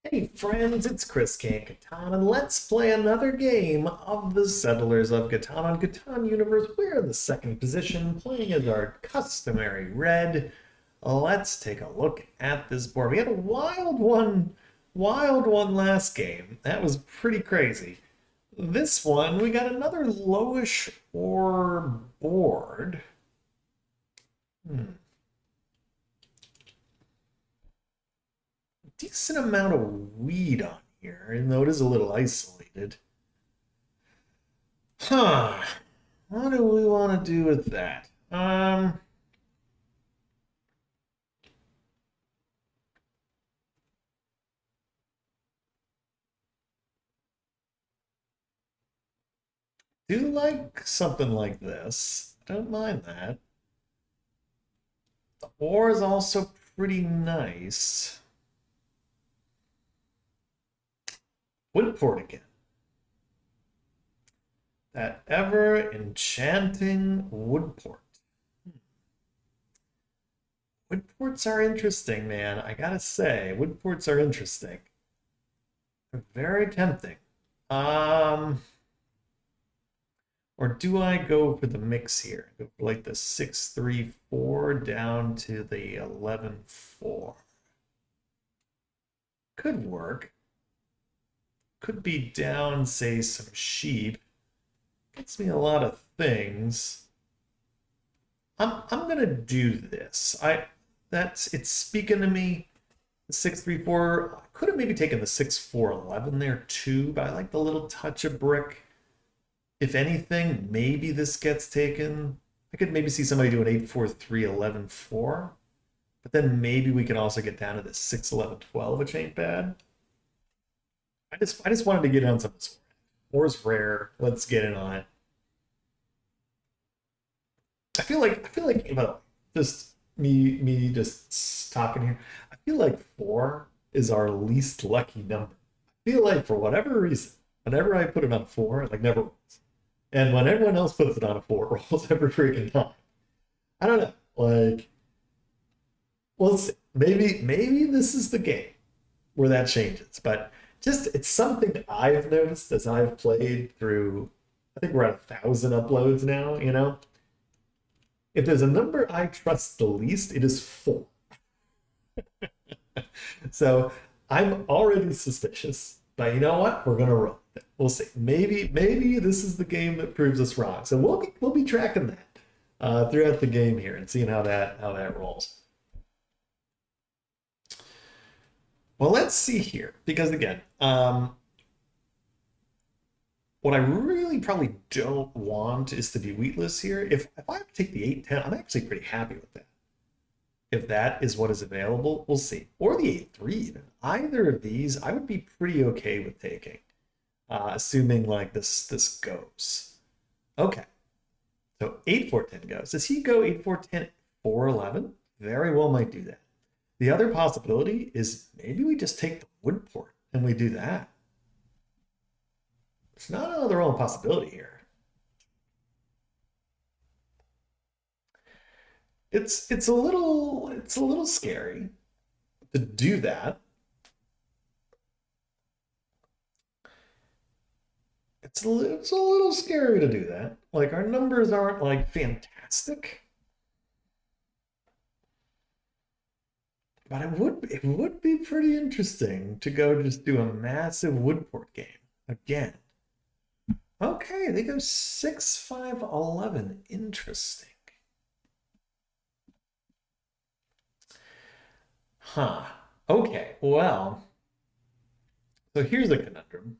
Hey friends, it's Chris K. Catan, and let's play another game of the Settlers of Catan on Catan Universe. We're in the second position, playing as our customary red. Let's take a look at this board. We had a wild one last game. That was pretty crazy. This one, we got another lowish ore board. Hmm. Decent amount of weed on here, even though it is a little isolated. Huh. What do we want to do with that? Do like something like this. I don't mind that. The ore is also pretty nice. Woodport again. That ever enchanting Woodport. Woodports are interesting, man. I gotta say, Woodports are interesting. They're very tempting. Um, Or do I go for the mix here? Go for like the 6-3-4 down to the 11-4. Could work. Could be down, say, some sheep. Gets me a lot of things. I'm gonna do this. It's speaking to me. The 6-3-4. I could have maybe taken the 6-4-11 there too, but I like the little touch of brick. If anything, maybe this gets taken. I could maybe see somebody do an 8-4-3-11-4, but then maybe we can also get down to the 6-11-12, which ain't bad. I just wanted to get on some of this. More's rare. Let's get in on it. I feel like well, just me just talking here. I feel like 4 is our least lucky number. I feel like for whatever reason, whenever I put it on 4, it like never rolls. And when everyone else puts it on a 4, it rolls every freaking time. I don't know. Like, we'll see. Maybe this is the game where that changes. But just it's something I've noticed as I've played through. I think we're at 1,000 uploads now. If there's a number I trust the least, it is 4. So I'm already suspicious. But you know what? We're gonna roll with it. We'll see. Maybe this is the game that proves us wrong. So we'll be tracking that throughout the game here and seeing how that rolls. Well, let's see here because again, what I really probably don't want is to be wheatless here. If I take the 8-10, I'm actually pretty happy with that. If that is what is available, we'll see. Or the 8-3 even. Either of these, I would be pretty okay with taking, assuming like this goes. Okay, so 8-4-10 goes. Does he go 8-4-10-4-11? Very well might do that. The other possibility is maybe we just take the wood port and we do that. It's not another only possibility here. It's a little scary to do that. It's a little scary to do that. Like our numbers aren't like fantastic, but it would be pretty interesting to go just do a massive woodport game again. Okay, they go 6-5-11. Interesting. Huh. Okay, well, so here's a conundrum.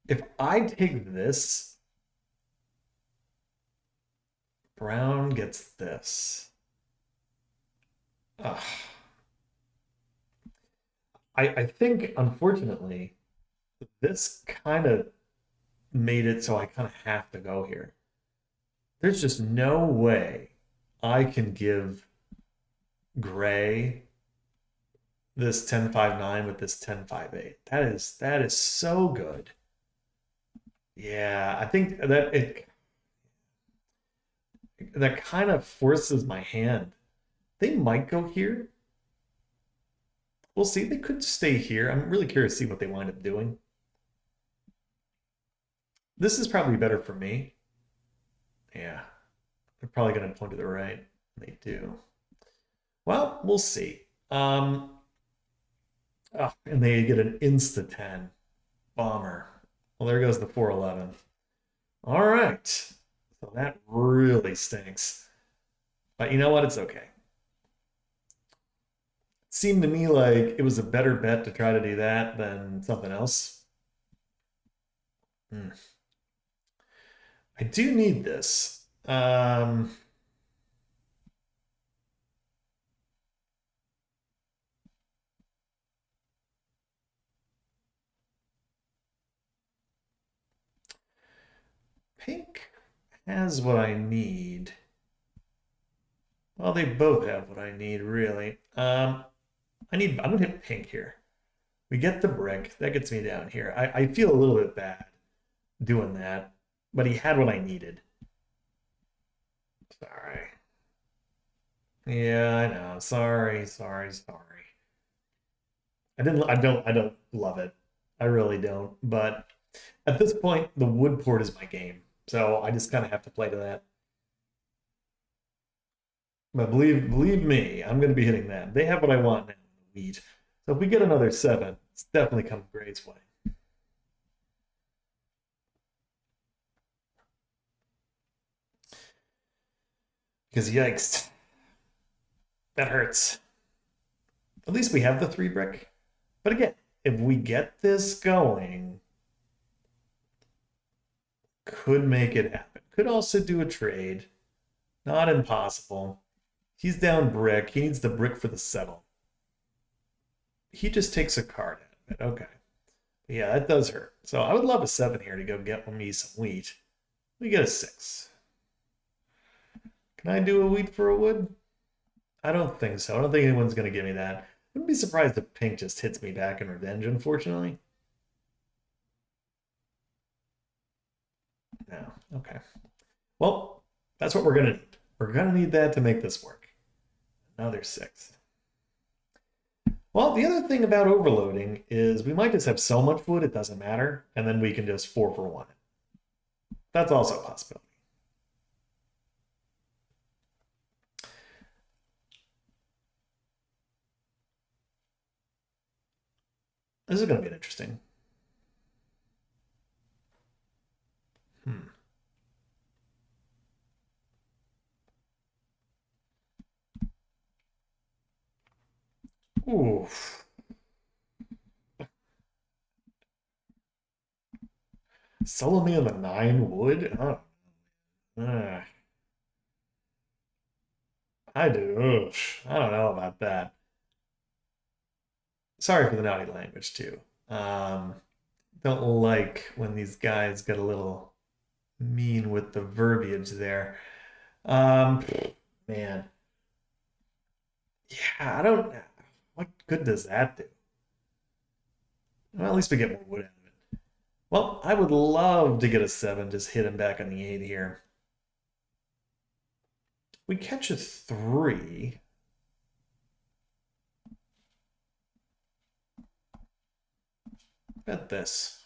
If I take this, Brown gets this. Ugh. I think, unfortunately, this kind of made it so I kind of have to go here. There's just no way I can give Gray this 10-5-9 with this 10-5-8. That is so good. Yeah, I think that kind of forces my hand. They might go here. We'll see. They could stay here. I'm really curious to see what they wind up doing. This is probably better for me. Yeah, they're probably going to point to the right. They do. Well, we'll see. And they get an insta 10 bomber. Well, there goes the 411. All right. So that really stinks. But you know what? It's okay. It seemed to me like it was a better bet to try to do that than something else. Hmm. I do need this. Pink has what I need. Well, they both have what I need, really. I'm gonna hit pink here. We get the brick. That gets me down here. I feel a little bit bad doing that, but he had what I needed. Sorry. Yeah, I know. Sorry, sorry, sorry. I don't love it. I really don't. But at this point, the wood port is my game. So I just kind of have to play to that. But believe me, I'm going to be hitting that. They have what I want now, the wheat. So if we get another 7, it's definitely coming Gray's way. Because yikes, that hurts. At least we have the 3 brick. But again, if we get this going, could make it happen. Could also do a trade. Not impossible. He's down brick. He needs the brick for the settle. He just takes a card out of it. Okay. Yeah, that does hurt. So I would love a 7 here to go get me some wheat. We get a 6. Can I do a wheat for a wood? I don't think so. I don't think anyone's going to give me that. I wouldn't be surprised if pink just hits me back in revenge, unfortunately. No. Okay. Well, that's what we're going to need. We're going to need that to make this work. Another 6. Well, the other thing about overloading is we might just have so much wood it doesn't matter, and then we can just 4 for 1. That's also a possibility. This is going to be interesting. Hmm. Oof. Solo me on the 9 wood? Oh. I do. Oof. I don't know about that. Sorry for the naughty language too. Don't like when these guys get a little mean with the verbiage there. Um, man, yeah, I don't. What good does that do? Well, at least we get more wood out of it. Well, I would love to get a 7, just hit him back on the 8 here. We catch a 3. Bet this.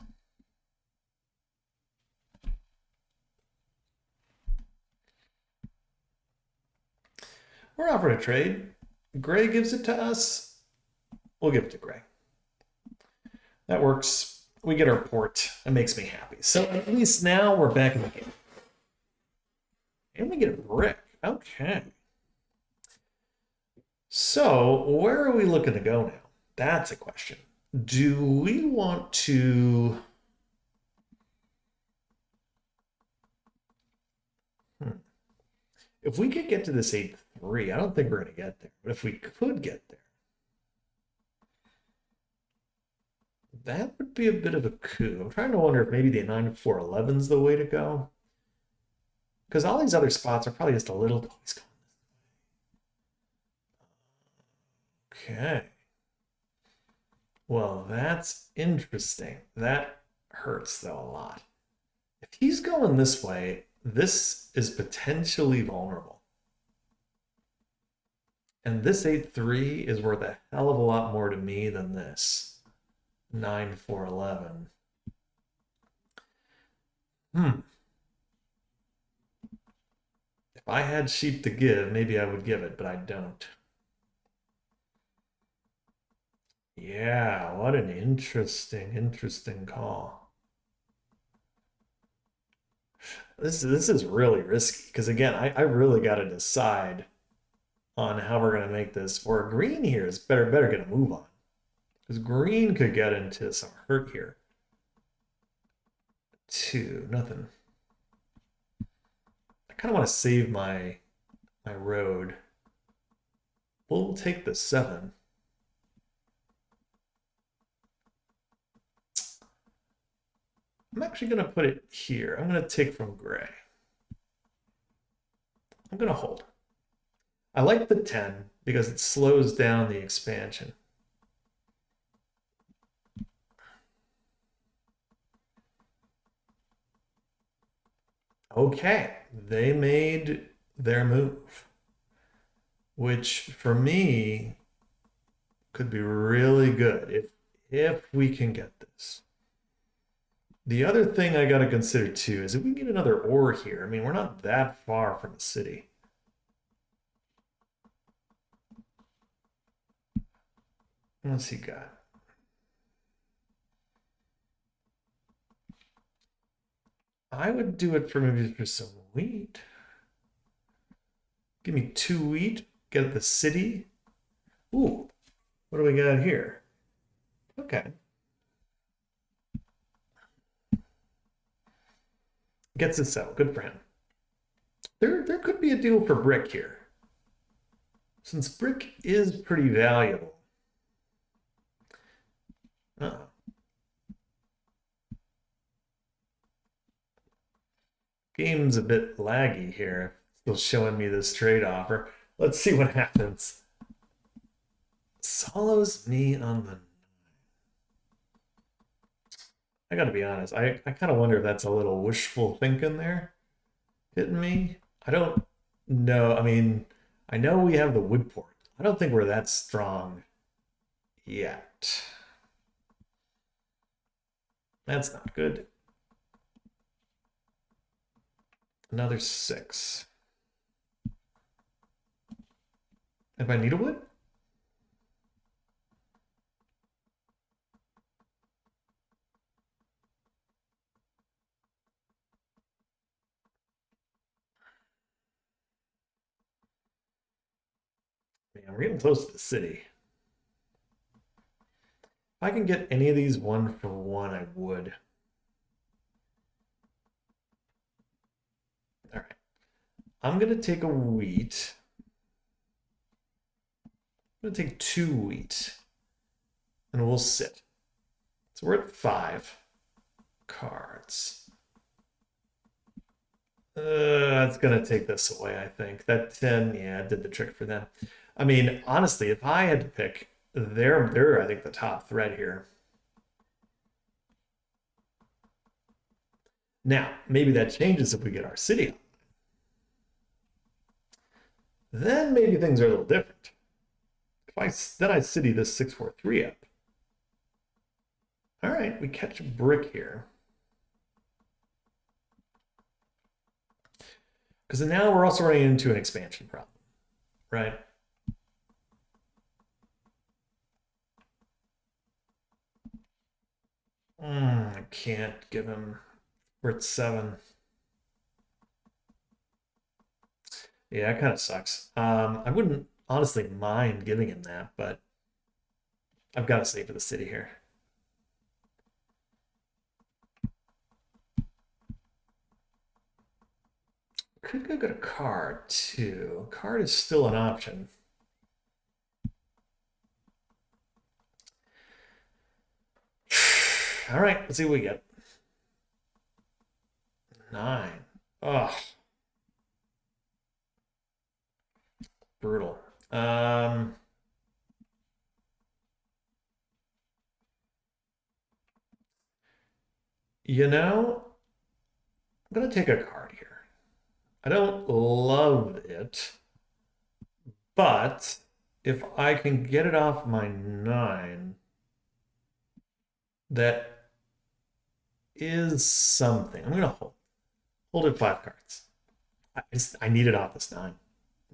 We're offering a trade. Gray gives it to us. We'll give it to Gray. That works. We get our port. It makes me happy. So at least now we're back in the game. And we get a brick. Okay. So where are we looking to go now? That's a question. Do we want to... If we could get to this 8-3, I don't think we're going to get there. But if we could get there, that would be a bit of a coup. I'm trying to wonder if maybe the 9-4-11 is the way to go. Because all these other spots are probably just a little... Okay. Well, that's interesting. That hurts, though, a lot. If he's going this way, this is potentially vulnerable. And this 8-3 is worth a hell of a lot more to me than this 9-4-11. Hmm. If I had sheep to give, maybe I would give it, but I don't. Yeah, what an interesting call. This is really risky because again, I really got to decide on how we're gonna make this. Or green here is better get a move on because green could get into some hurt here. Two, nothing. I kind of want to save my road. We'll take the 7. I'm actually going to put it here. I'm going to take from gray. I'm going to hold. I like the 10 because it slows down the expansion. Okay, they made their move, which for me could be really good if we can get this. The other thing I got to consider too is if we get another ore here. I mean, we're not that far from the city. What's he got? I would do it for maybe for some wheat. Give me 2 wheat. Get the city. Ooh, what do we got here? Okay. Gets this out. Good for him. There could be a deal for brick here. Since brick is pretty valuable. Uh-oh. Game's a bit laggy here. Still showing me this trade offer. Let's see what happens. Solos me on the. I gotta be honest. I kind of wonder if that's a little wishful thinking there. Hitting me. I don't know. I mean, I know we have the wood port. I don't think we're that strong yet. That's not good. Another 6. If I need a wood? Man, we're getting close to the city. If I can get any of these 1-for-1, I would. All right. I'm going to take a wheat. I'm going to take 2 wheat. And we'll sit. So we're at 5 cards. That's going to take this away, I think. That 10, yeah, did the trick for them. I mean, honestly, if I had to pick, they're I think, the top thread here. Now, maybe that changes if we get our city up. Then maybe things are a little different. Then I city this 6-4-3 up. All right, we catch a brick here. Because now we're also running into an expansion problem, right? I can't give him. We're at 7. Yeah, it kind of sucks. I wouldn't honestly mind giving him that, but I've got to stay for the city here. Could go get a card too. Card is still an option. All right, let's see what we get. 9. Oh, brutal. You know, I'm gonna take a card here. I don't love it, but if I can get it off my 9, that is something. I'm gonna hold it 5 cards. I need it off this 9. I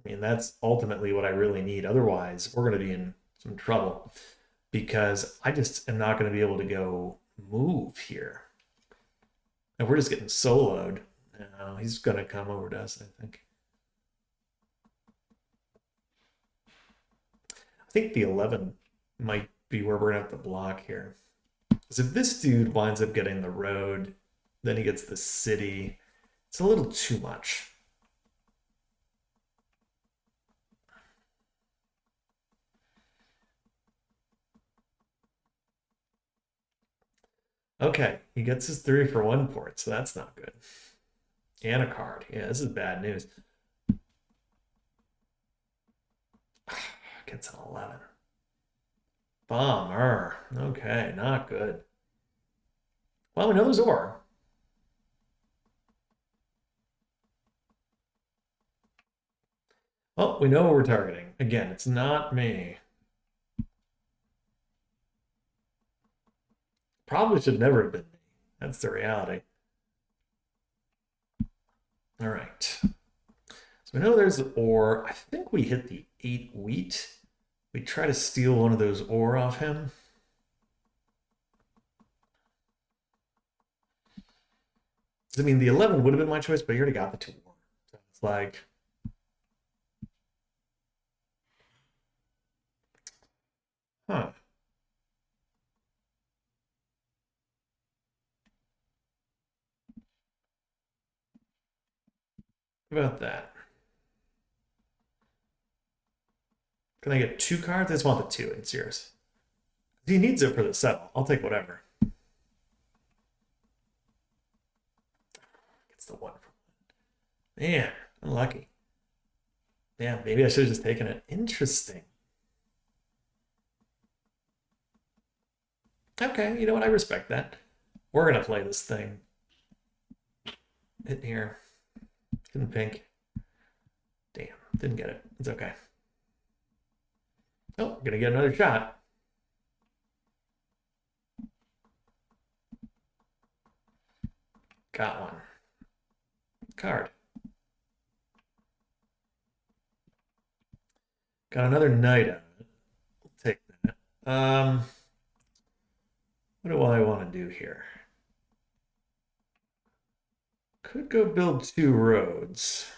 mean, that's ultimately what I really need. Otherwise, we're going to be in some trouble because I just am not going to be able to go move here. And we're just getting soloed. No, he's going to come over to us, I think. I think the 11 might be where we're going to have to block here. Because if this dude winds up getting the road, then he gets the city. It's a little too much. Okay, he gets his 3-for-1 port, so that's not good. And a card. Yeah, this is bad news. Gets an 11. Bummer. Okay, not good. Well, we know there's ore. Oh, we know what we're targeting. Again, it's not me. Probably should never have been me. That's the reality. All right. So we know there's ore. I think we hit the 8 wheat. We try to steal one of those ore off him. I mean, the 11 would have been my choice, but he already got the 2 ore. So it's like, huh. How about that? Can I get 2 cards? I just want the 2. It's yours. He needs it for the settle. I'll take whatever. It's the 1 for 1. Man, unlucky. Yeah, maybe I should have just taken it. Interesting. Okay, you know what? I respect that. We're gonna play this thing. Hit here. Didn't pink. Damn, didn't get it. It's okay. Oh, gonna get another shot. Got one. Card. Got another knight out of it. We'll take that. What do I want to do here? Could go build 2 roads.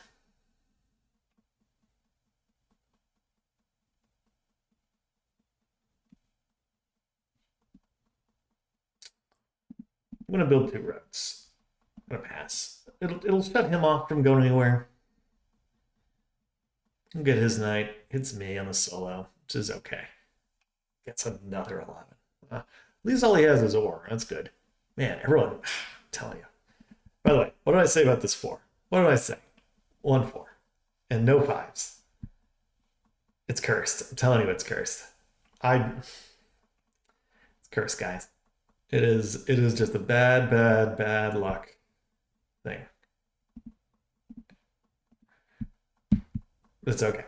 I'm gonna build 2 roads. I'm gonna pass. It'll shut him off from going anywhere. He'll get his knight. Hits me on the solo, which is okay. Gets another 11. At least all he has is ore. That's good. Man, everyone, I'm telling you. By the way, what did I say about this 4? What did I say? 1 4. And no 5s. It's cursed. I'm telling you it's cursed. It's cursed, guys. It is just a bad, bad, bad luck thing. It's okay.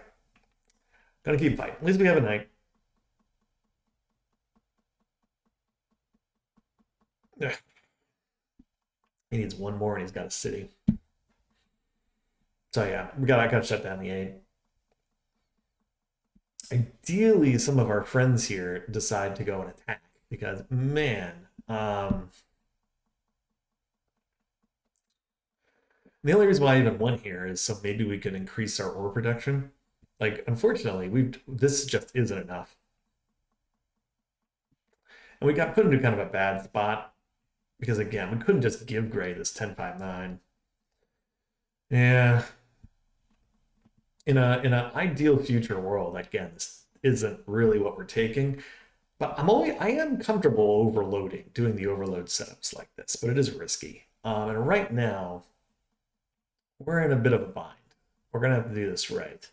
Gotta keep fighting. At least we have a knight. Ugh. He needs 1 more and he's got a city. So yeah, I gotta shut down the 8. Ideally, some of our friends here decide to go and attack because man, the only reason why I even won here is so maybe we could increase our ore production. Like, unfortunately, this just isn't enough. And we got put into kind of a bad spot because again, we couldn't just give Gray this 10-5-9. Yeah. In an ideal future world, again, this isn't really what we're taking. But I am comfortable overloading, doing the overload setups like this, but it is risky. And right now, we're in a bit of a bind. We're gonna have to do this right.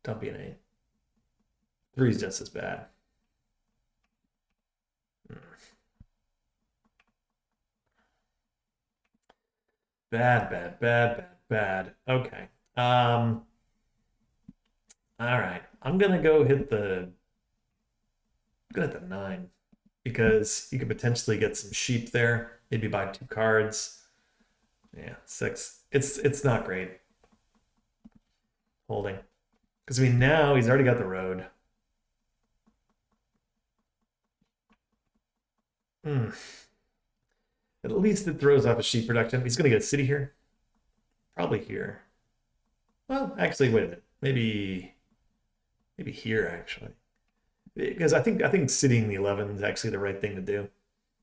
Don't be an 8. 3 is just as bad. Bad, bad, bad, bad, bad. Okay. All right, I'm gonna go hit the go hit the nine because you could potentially get some sheep there. Maybe buy two cards. Yeah, six. It's not great holding because I mean now he's already got the road. Hmm. At least it throws off a sheep production. He's gonna get a city here, probably here. Well, actually, wait a minute. Maybe here actually because I think sitting the 11 is actually the right thing to do.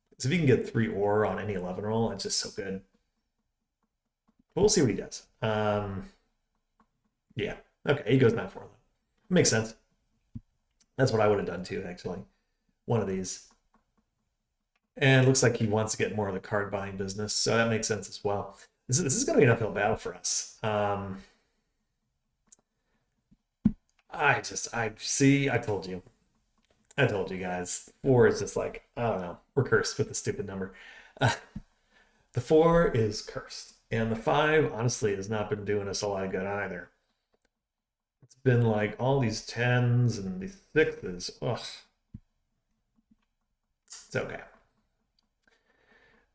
Because if you can get three ore on any 11 roll, it's just so good. But we'll see what he does. Yeah. Okay, he goes 9-4 then. Makes sense. That's what I would have done too, actually. One of these. And it looks like he wants to get more of the card buying business, so that makes sense as well. This is going to be an uphill battle for us. I see, I told you guys. Four is just like, I don't know. We're cursed with the stupid number. Uh, the four is cursed. And the five, honestly, has not been doing us a lot of good either. It's been like all these tens and these sixes. Ugh, it's okay.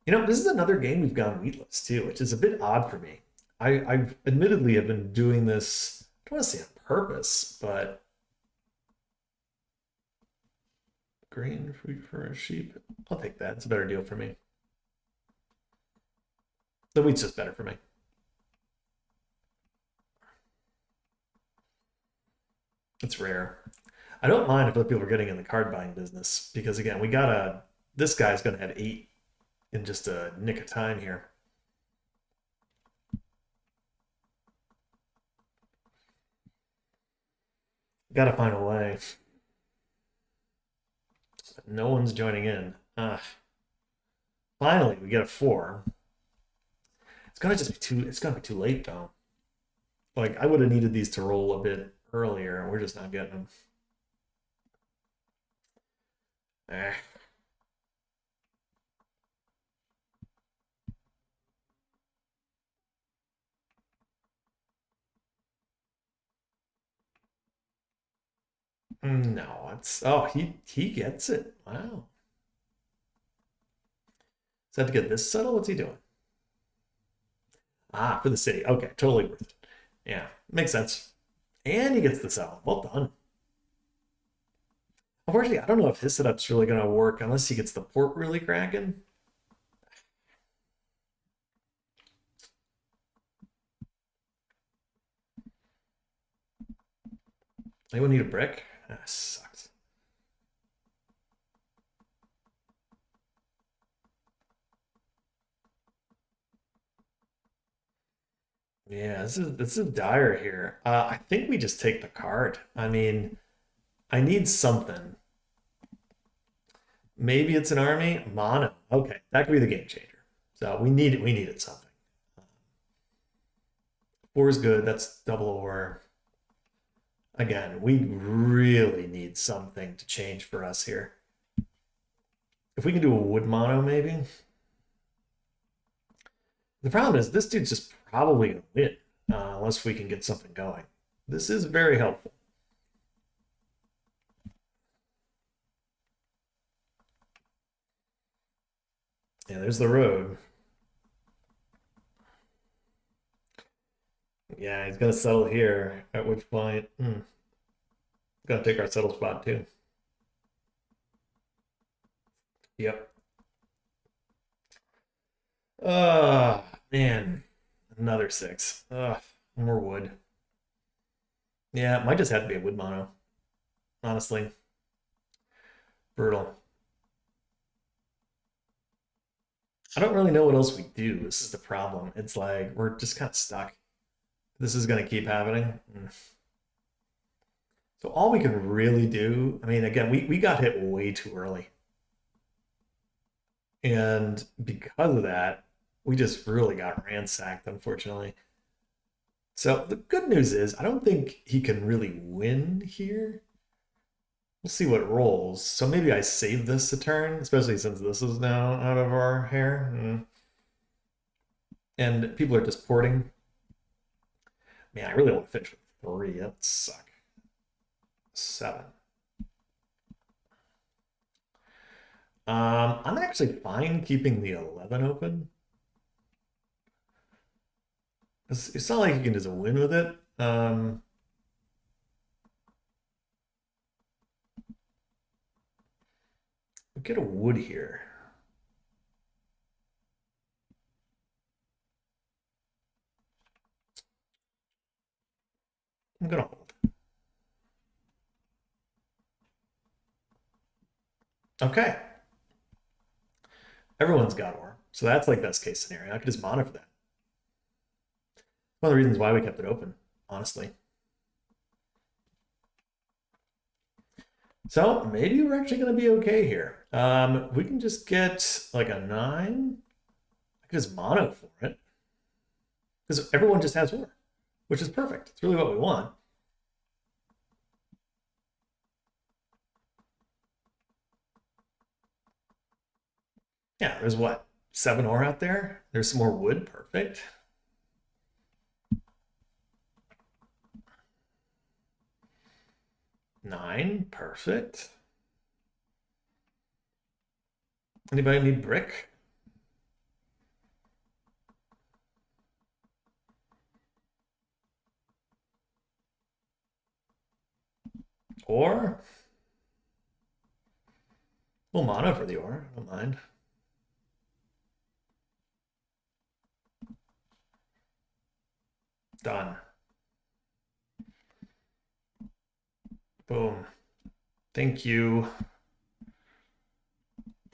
You know, this is another game we've gone wheatless too, which is a bit odd for me. I admittedly have been doing this, I don't want to say on purpose, but green fruit for a sheep. I'll take that. It's a better deal for me. The wheat's just better for me. It's rare. I don't mind if other people are getting in the card buying business because again, we got a this guy's gonna have eight in just a nick of time here. Gotta find a way. No one's joining in. Finally, we get a four. It's gonna just be too. It's gonna be too late though. Like I would have needed these to roll a bit earlier, and we're just not getting them. Eh. No, it's he gets it. Wow. Does that to get this settled? What's he doing? Ah, for the city. Okay, totally worth it. Yeah, makes sense. And he gets the settle. Well done. Unfortunately, I don't know if his setup's really gonna work unless he gets the port really cracking. Anyone need a brick? That sucks. Yeah, this is dire here. I think we just take the card. I mean, I need something. Maybe it's an army. Mono. Okay, that could be the game changer. So we need it. We needed something. Four is good. That's double or. Again, we really need something to change for us here. If we can do a wood mono, maybe. The problem is this dude's just probably gonna win unless we can get something going. This is very helpful. Yeah, there's the road. Yeah, he's gonna settle here. At which point, gonna take our settle spot too. Yep. Man, another six. More wood. Yeah, it might just have to be a wood mono. Honestly, brutal. I don't really know what else we do. This is the problem. It's like we're just kind of stuck. This is gonna keep happening. So all we can really do, I mean, again, we got hit way too early. And because of that, we just really got ransacked, unfortunately. So the good news is, I don't think he can really win here. We'll see what rolls. So maybe I save this a turn, especially since this is now out of our hair. And people are just porting. Man, I really want to finish with three. That would suck. 7. I'm actually fine keeping the 11 open. It's not like you can just win with it. We'll get a wood here. I'm gonna hold. Okay. Everyone's got ore. So that's like best case scenario. I could just mono for that. One of the reasons why we kept it open, honestly. So maybe we're actually going to be okay here. We can just get like a 9. I could just mono for it. Because everyone just has ore, which is perfect. It's really what we want. Yeah, there's what? 7 ore out there? There's some more wood. Perfect. Nine, perfect. Anybody need brick? Ore? We'll mono for the ore. I don't mind. Done. Boom. Thank you.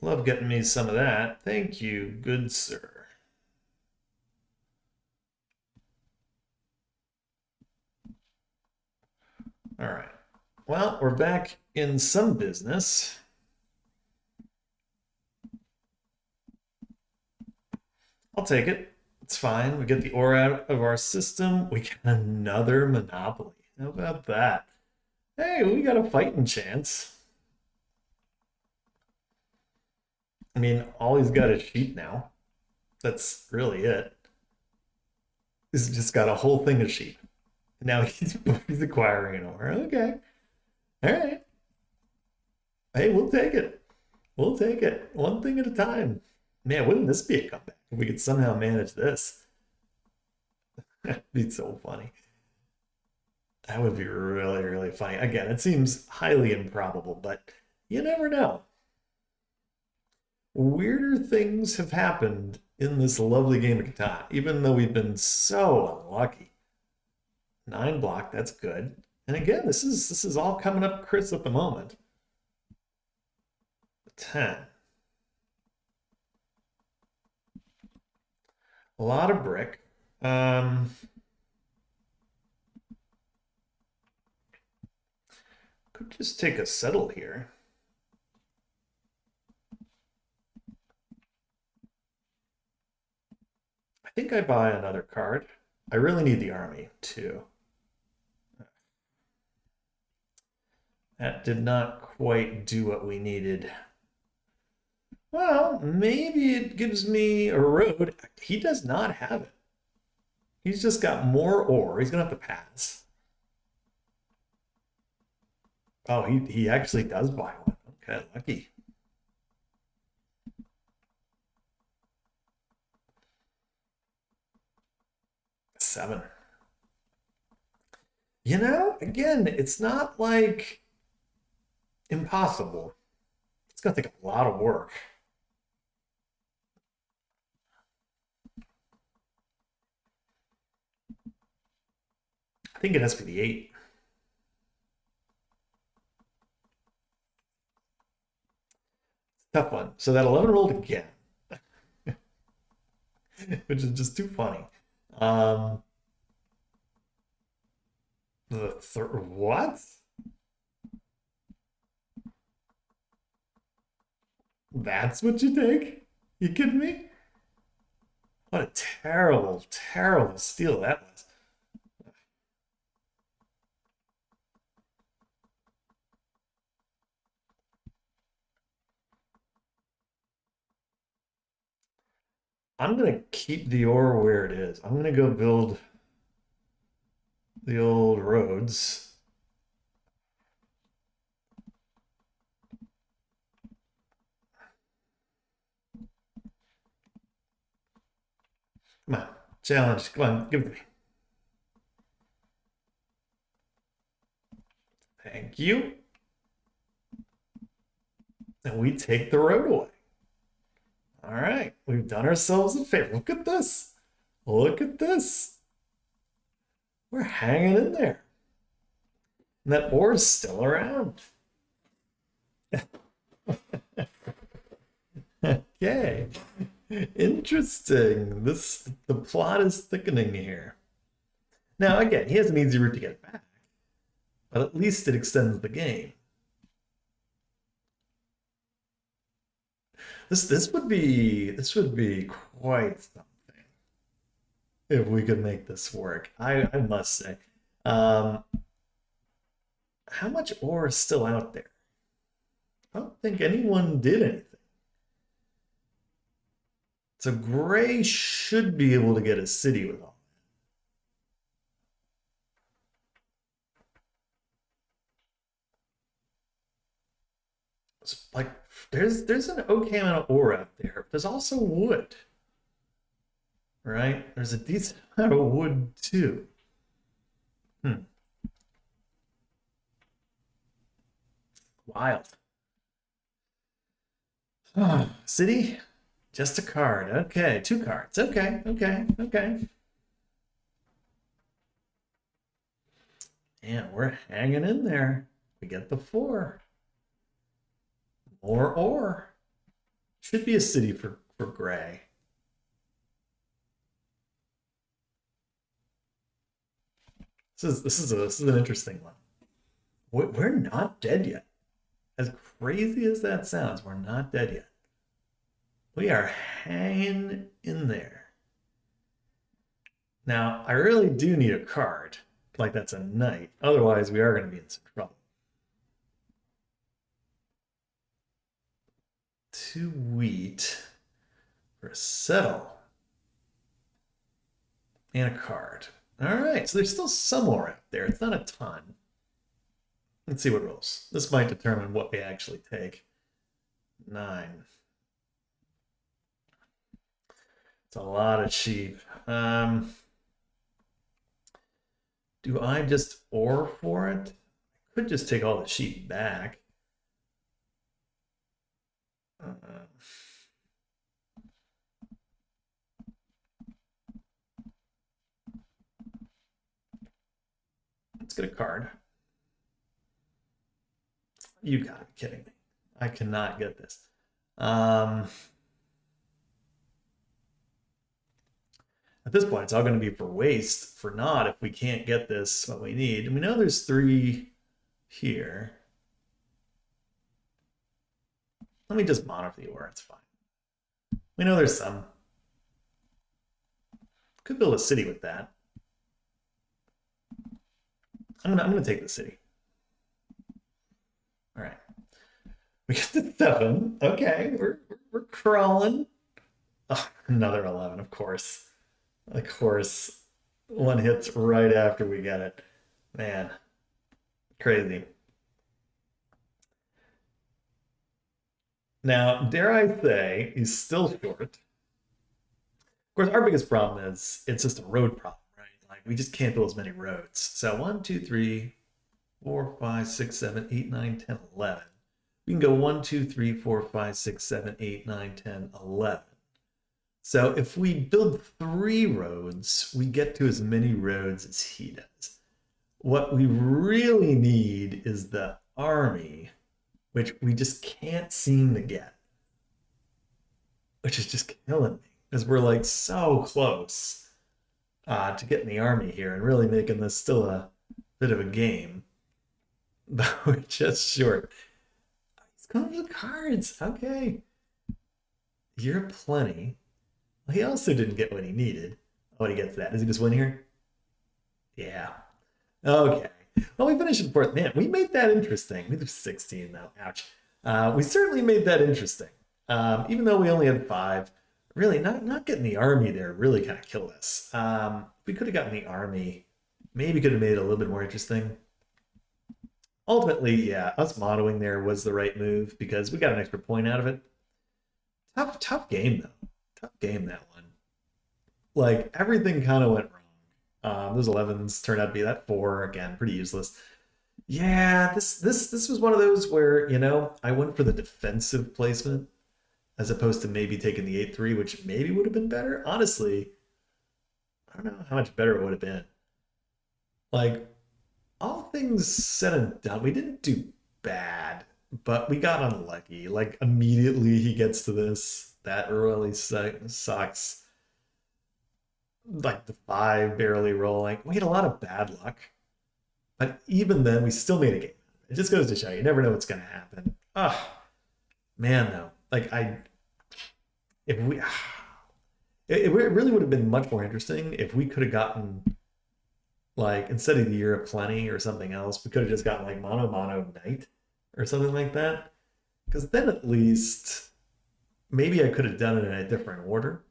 Love getting me some of that. Thank you, good sir. All right. Well, we're back in some business. I'll take it. It's fine. We get the ore out of our system. We get another monopoly. How about that? Hey, we got a fighting chance. I mean, all he's got is sheep now. That's really it. He's just got a whole thing of sheep. Now he's acquiring an ore. Okay. All right. Hey, we'll take it. We'll take it. One thing at a time. Man, wouldn't this be a comeback if we could somehow manage this? That'd be so funny. That would be really, really funny. Again, it seems highly improbable, but you never know. Weirder things have happened in this lovely game of Catan, even though we've been so unlucky. 9 block, that's good. And again, this is all coming up Chris at the moment. 10. A lot of brick. Could just take a settle here. I think I buy another card. I really need the army too. That did not quite do what we needed. Well, maybe it gives me a road. He does not have it. He's just got more ore. He's gonna have to pass. Oh, he actually does buy one. Okay, lucky. Seven. You know, again, it's not like impossible. It's gonna take a lot of work. I think it has to be the 8. Tough one. So that 11 rolled again, which is just too funny. Um, the third, what? That's what you take? You kidding me? What a terrible, terrible steal that was. I'm gonna keep the ore where it is. I'm gonna go build the old roads. Challenge. Come on, give it to me. Thank you. And we take the road away. All right, we've done ourselves a favor. Look at this. Look at this. We're hanging in there. And that ore's still around. Okay. Interesting. The plot is thickening here. Now, again, he has an easy route to get back, but at least it extends the game. This would be quite something if we could make this work. I must say. How much ore is still out there? I don't think anyone did anything. So Gray should be able to get a city with all that. It's like there's an okay amount of ore out there. There's also wood. Right? There's a decent amount of wood too. Wild. City? Just a card. Okay, 2 cards. Okay, okay, okay. And we're hanging in there. We get the 4. More ore. Should be a city for Gray. This is an interesting one. We're not dead yet. As crazy as that sounds, we're not dead yet. We are hanging in there. Now, I really do need a card. Like that's a knight. Otherwise, we are going to be in some trouble. 2 wheat for a settle. And a card. All right, so there's still some more out there. It's not a ton. Let's see what rolls. This might determine what we actually take. 9. It's a lot of sheep. Do I just ore for it? I could just take all the sheep back. Let's get a card. You gotta be kidding me. I cannot get this. At this point, it's all going to be for waste, for naught, if we can't get this what we need. And we know there's 3 here. Let me just mono for the ore, it's fine. We know there's some. Could build a city with that. I'm gonna take the city. All right. We get to 7. Okay, we're crawling. Oh, another 11, of course. Of course. One hits right after we get it. Man. Crazy. Now, dare I say, he's still short. Of course, our biggest problem is it's just a road problem, right? Like we just can't build as many roads. So 1, 2, 3, 4, 5, 6, 7, 8, 9, 10, 11. We can go 1, 2, 3, 4, 5, 6, 7, 8, 9, 10, 11. So if we build 3 roads, we get to as many roads as he does. What we really need is the army, which we just can't seem to get, which is just killing me, because we're like so close to getting the army here and really making this still a bit of a game. But we're just short. He's going for the cards. Okay. You're plenty. He also didn't get what he needed. Oh, and he gets that. Does he just win here? Yeah. Okay. Well, we finished in 4th. Man, we made that interesting. We have 16 though. Ouch. We certainly made that interesting. Even though we only had 5. Really, not getting the army there really kind of killed us. We could have gotten the army. Maybe could have made it a little bit more interesting. Ultimately, yeah, us monoing there was the right move because we got an extra point out of it. Tough game though. Tough game, that one. like everything kind of went wrong. Those 11s turned out to be that 4 again, pretty useless. Yeah, this was one of those where, I went for the defensive placement as opposed to maybe taking the 8-3, which maybe would have been better. Honestly, I don't know how much better it would have been. Like, all things said and done, we didn't do bad, but we got unlucky. Like, immediately he gets to this. That really sucks. Like, the 5 barely rolling. We had a lot of bad luck, but even then, we still made a game. It just goes to show you never know what's going to happen. Ah, man, though. Like, if we, it really would have been much more interesting if we could have gotten, like, instead of the Year of Plenty or something else, we could have just gotten like Mono Knight or something like that. Because then at least maybe I could have done it in a different order.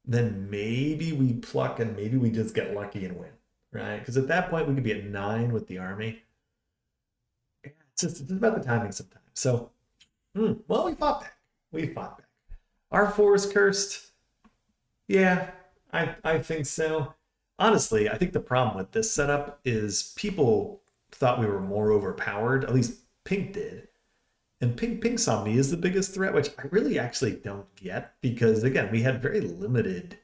Then maybe we pluck and maybe we just get lucky and win, right? Because at that point we could be at 9 with the army. It's about the timing sometimes. So, well, we fought back. We fought back. Our 4 is cursed. Yeah, I think so. Honestly, I think the problem with this setup is people thought we were more overpowered. At least Pink did. And Pink saw me as the biggest threat, which I really actually don't get because, again, we had very limited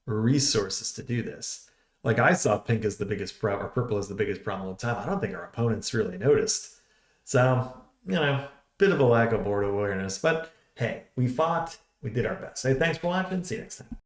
resources to do this. Like, I saw Pink as the biggest problem, or Purple as the biggest problem all the time. I don't think our opponents really noticed. So, bit of a lack of board awareness. But hey, we fought, we did our best. Hey, thanks for watching. See you next time.